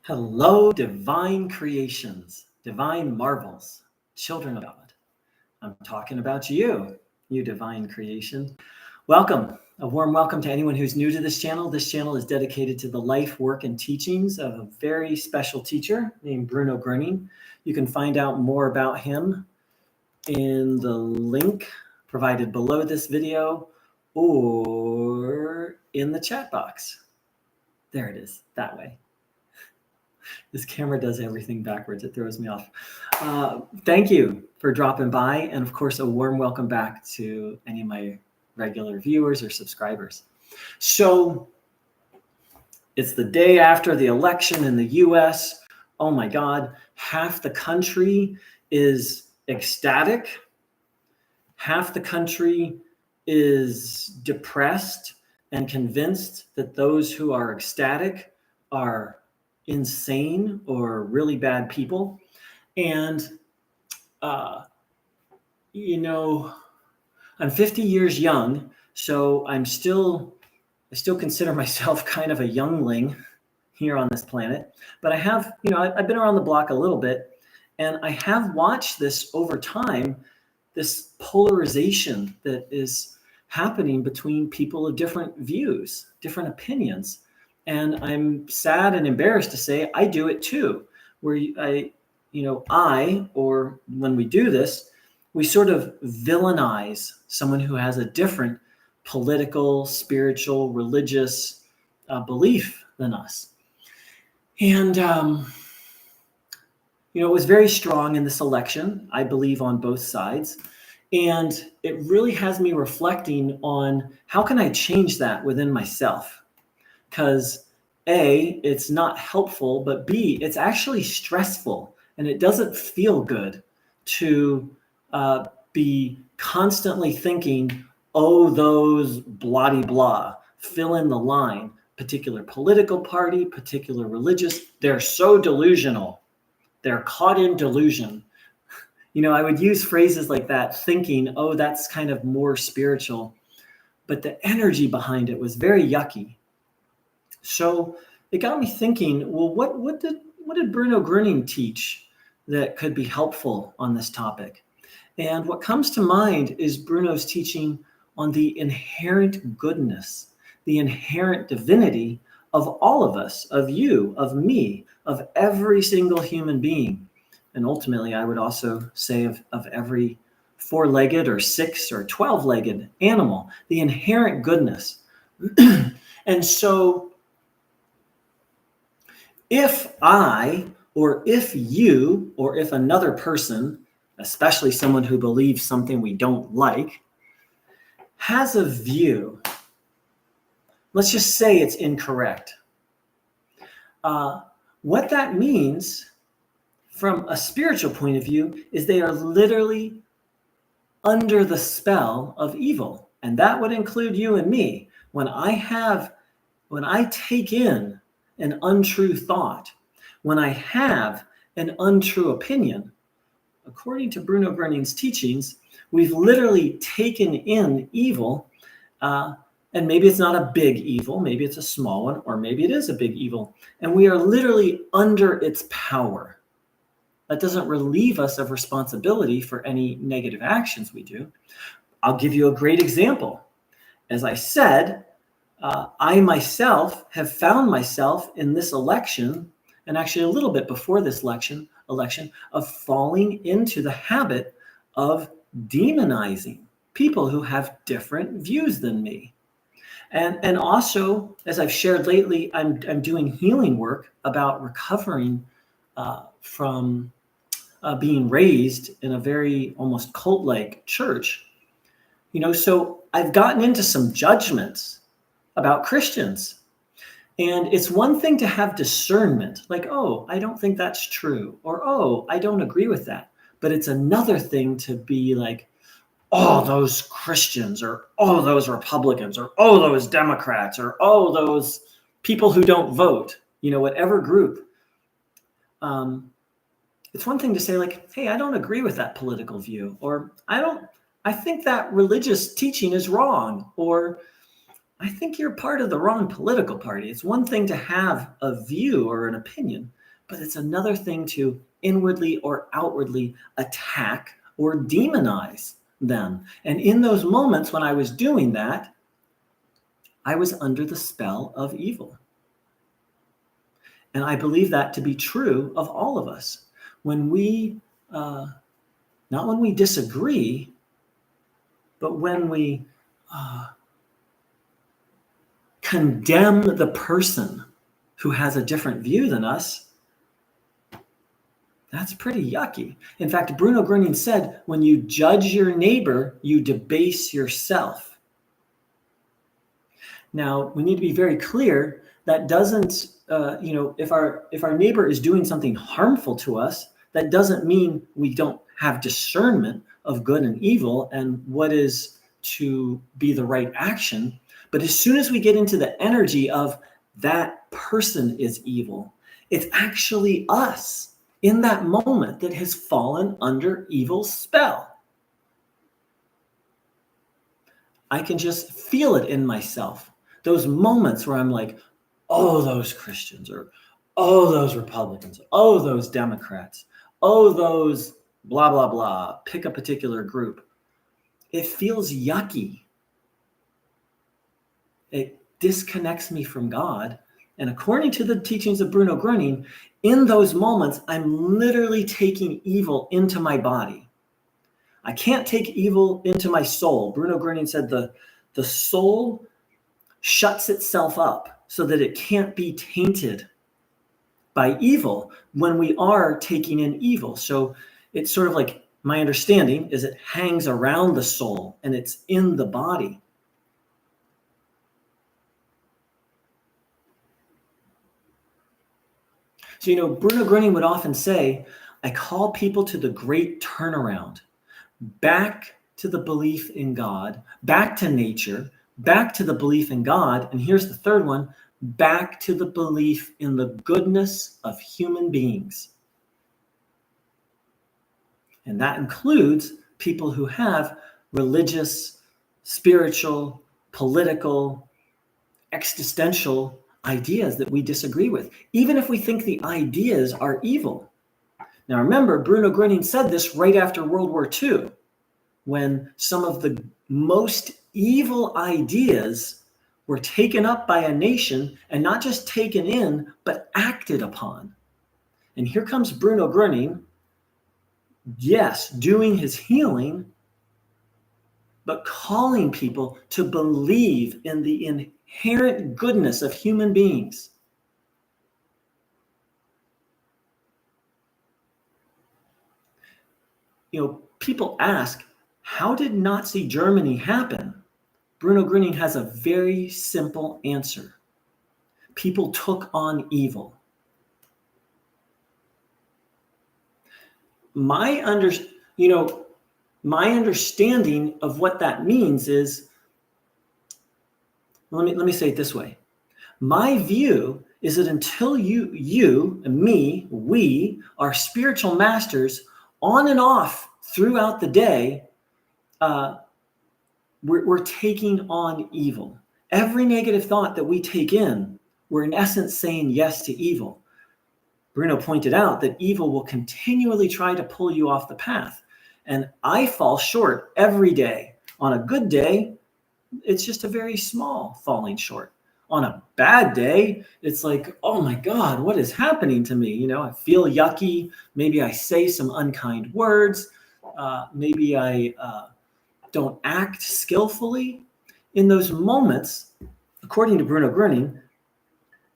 Hello, divine creations, divine marvels, children of God. I'm talking about you, you divine creation. Welcome, a warm welcome to anyone who's new to this channel. This channel is dedicated to the life, work, and teachings of a very special teacher named Bruno Gröning. You can find out more about him in the link provided below this video or in the chat box. There it is, that way. This camera does everything backwards. It throws me off. Thank you for dropping by. And of course, a warm welcome back to any of my regular viewers or subscribers. So it's the day after the election in the US. Oh my God, half the country is ecstatic. Half the country is depressed and convinced that those who are ecstatic are insane or really bad people. And I'm 50 years young, so I still consider myself kind of a youngling here on this planet. But I have, I've been around the block a little bit, and I have watched this over time, this polarization that is happening between people of different views, different opinions. And I'm sad and embarrassed to say I do it too, where or when we do this, we sort of villainize someone who has a different political, spiritual, religious belief than us. And, it was very strong in this election, I believe, on both sides. And it really has me reflecting on how can I change that within myself? Because A, it's not helpful, but B, it's actually stressful, and it doesn't feel good to be constantly thinking, oh, those blah, fill in the line, particular political party, particular religious, they're so delusional. They're caught in delusion. I would use phrases like that thinking, oh, that's kind of more spiritual. But the energy behind it was very yucky. So it got me thinking, well, what did Bruno Gröning teach that could be helpful on this topic? And what comes to mind is Bruno's teaching on the inherent goodness, the inherent divinity of all of us, of you, of me, of every single human being. And ultimately, I would also say of every 4-legged or 6 or 12-legged animal, the inherent goodness. And so if I, or if you, or if another person, especially someone who believes something we don't like, has a view, let's just say it's incorrect. What that means from a spiritual point of view is they are literally under the spell of evil. And that would include you and me. When I take in an untrue thought, when I have an untrue opinion, according to Bruno Gröning's teachings, we've literally taken in evil, and maybe it's not a big evil, maybe it's a small one, or maybe it is a big evil, and we are literally under its power. That doesn't relieve us of responsibility for any negative actions we do. I'll give you a great example. As I said, I myself have found myself in this election, and actually a little bit before this election, of falling into the habit of demonizing people who have different views than me. And also, as I've shared lately, I'm doing healing work about recovering from being raised in a very almost cult-like church. So I've gotten into some judgments about Christians. And it's one thing to have discernment, like, oh, I don't think that's true, or oh, I don't agree with that. But it's another thing to be like, oh, those Christians, or oh, those Republicans, or oh, those Democrats, or oh, those people who don't vote, whatever group. It's one thing to say like, hey, I don't agree with that political view, or I think that religious teaching is wrong, or I think you're part of the wrong political party. It's one thing to have a view or an opinion, but it's another thing to inwardly or outwardly attack or demonize them. And in those moments when I was doing that, I was under the spell of evil. And I believe that to be true of all of us. When we, not when we disagree, but when we condemn the person who has a different view than us, that's pretty yucky. In fact, Bruno Gröning said, when you judge your neighbor, you debase yourself. Now, we need to be very clear that doesn't, if our neighbor is doing something harmful to us, that doesn't mean we don't have discernment of good and evil and what is to be the right action. But as soon as we get into the energy of that person is evil, it's actually us in that moment that has fallen under evil's spell. I can just feel it in myself. Those moments where I'm like, oh, those Christians, or oh, those Republicans, oh, those Democrats, oh, those blah, blah, blah, pick a particular group. It feels yucky. It disconnects me from God. And according to the teachings of Bruno Gröning, in those moments, I'm literally taking evil into my body. I can't take evil into my soul. Bruno Gröning said the soul shuts itself up so that it can't be tainted by evil when we are taking in evil. So it's sort of like, my understanding is it hangs around the soul and it's in the body. So, Bruno Gröning would often say, I call people to the great turnaround, back to the belief in God, back to nature, back to the belief in God. And here's the third one, back to the belief in the goodness of human beings. And that includes people who have religious, spiritual, political, existential ideas that we disagree with, even if we think the ideas are evil. Now, remember, Bruno Gröning said this right after World War II, when some of the most evil ideas were taken up by a nation, and not just taken in, but acted upon. And here comes Bruno Gröning, yes, doing his healing, but calling people to believe in the inherent goodness of human beings. People ask, how did Nazi Germany happen? Bruno Gröning has a very simple answer. People took on evil. My understanding of what that means is, let me say it this way. My view is that until you and me, we are spiritual masters on and off throughout the day, we're taking on evil. Every negative thought that we take in, we're in essence saying yes to evil. Bruno pointed out that evil will continually try to pull you off the path. And I fall short every day. On a good day, it's just a very small falling short. On a bad day, it's like, oh my God, what is happening to me? I feel yucky. Maybe I say some unkind words. Maybe I don't act skillfully. In those moments, according to Bruno Gröning,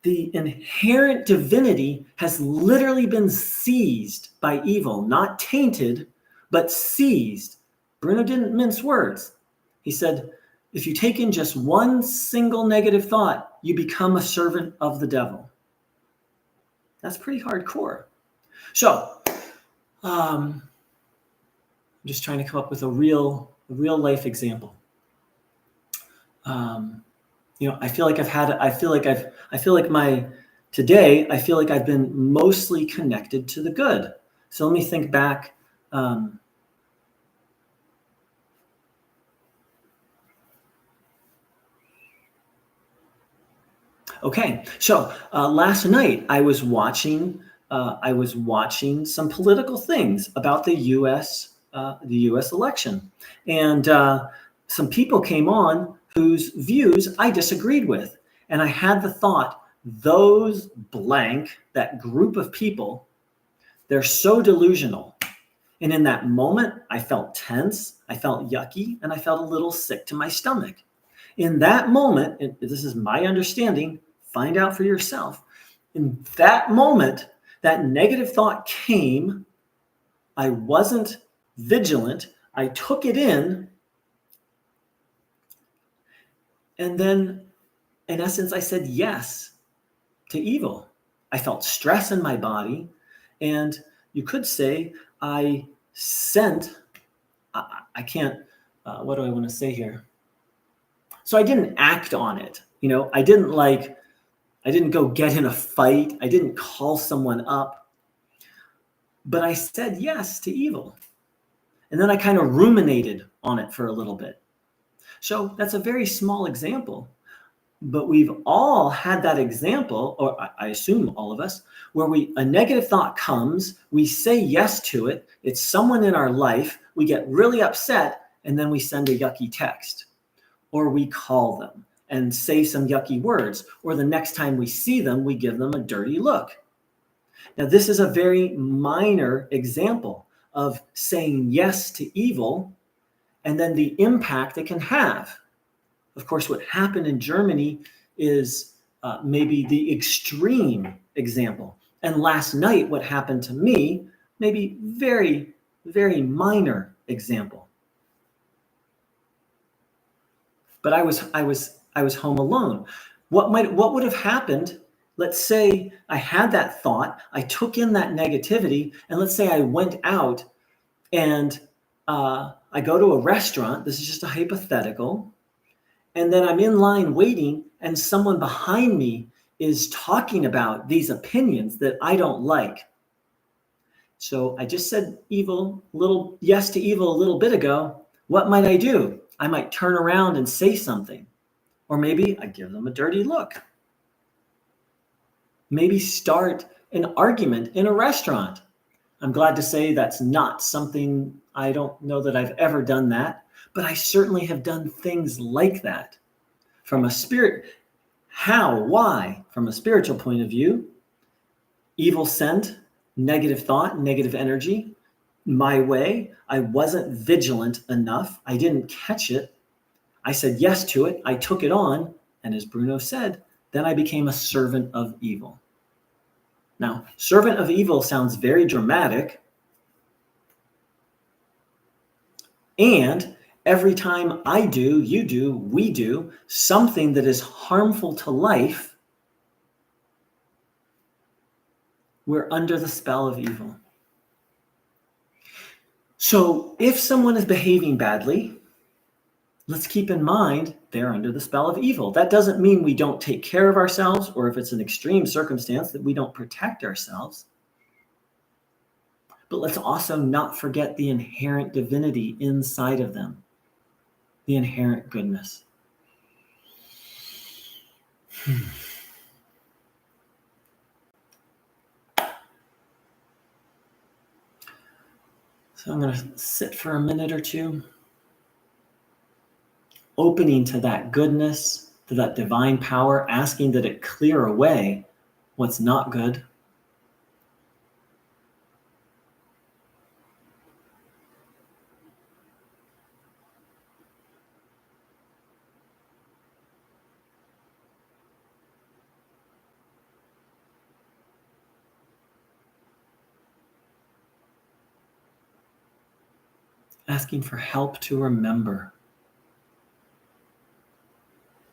the inherent divinity has literally been seized by evil, not tainted, but seized. Bruno didn't mince words. He said, if you take in just one single negative thought, you become a servant of the devil. That's pretty hardcore. So, I'm just trying to come up with a real life example. I feel like I've been mostly connected to the good. So let me think back. Okay, so last night I was watching. Some political things about the U.S. election, and some people came on whose views I disagreed with, and I had the thought, those blank, that group of people, they're so delusional. And in that moment, I felt tense, I felt yucky, and I felt a little sick to my stomach. In that moment, and this is my understanding, find out for yourself. In that moment, that negative thought came. I wasn't vigilant. I took it in. And then, in essence, I said yes to evil. I felt stress in my body. And you could say I sent, I can't, what do I want to say here? So I didn't act on it. I didn't go get in a fight. I didn't call someone up, but I said yes to evil. And then I kind of ruminated on it for a little bit. So that's a very small example, but we've all had that example, or I assume all of us, where a negative thought comes, we say yes to it, it's someone in our life, we get really upset, and then we send a yucky text, or we call them and say some yucky words, or the next time we see them, we give them a dirty look. Now, this is a very minor example of saying yes to evil and then the impact it can have. Of course, what happened in Germany is maybe the extreme example. And last night, what happened to me, maybe very, very minor example. But I was home alone. What would have happened? Let's say I had that thought, I took in that negativity, and let's say I went out and I go to a restaurant. This is just a hypothetical. And then I'm in line waiting, and someone behind me is talking about these opinions that I don't like. So I just said yes to evil a little bit ago. What might I do? I might turn around and say something. Or maybe I give them a dirty look. Maybe start an argument in a restaurant. I'm glad to say that's not something, I don't know that I've ever done that, but I certainly have done things like that. From a why? From a spiritual point of view, evil sent, negative thought, negative energy, my way. I wasn't vigilant enough. I didn't catch it. I said yes to it. I took it on. And as Bruno said, then I became a servant of evil. Now, servant of evil sounds very dramatic. And every time I do, you do, we do something that is harmful to life, we're under the spell of evil. So if someone is behaving badly, let's keep in mind they're under the spell of evil. That doesn't mean we don't take care of ourselves, or if it's an extreme circumstance, that we don't protect ourselves. But let's also not forget the inherent divinity inside of them, the inherent goodness. So I'm going to sit for a minute or two, opening to that goodness, to that divine power, asking that it clear away what's not good. Asking for help to remember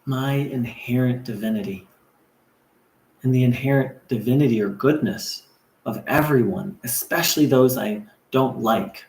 my inherent divinity and the inherent divinity or goodness of everyone, especially those I don't like.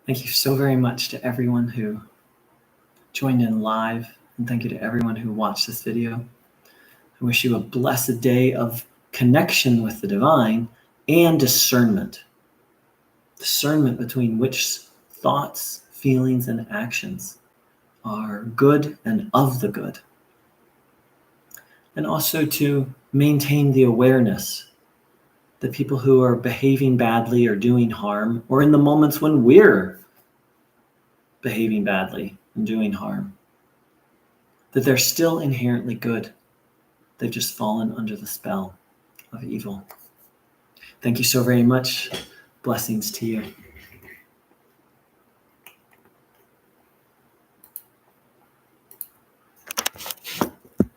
Thank you so very much to everyone who joined in live, and thank you to everyone who watched this video. I wish you a blessed day of connection with the divine and discernment. Discernment between which thoughts, feelings, and actions are good and of the good. And also to maintain the awareness that people who are behaving badly or doing harm, or in the moments when we're behaving badly and doing harm, that they're still inherently good. They've just fallen under the spell of evil. Thank you so very much. Blessings to you.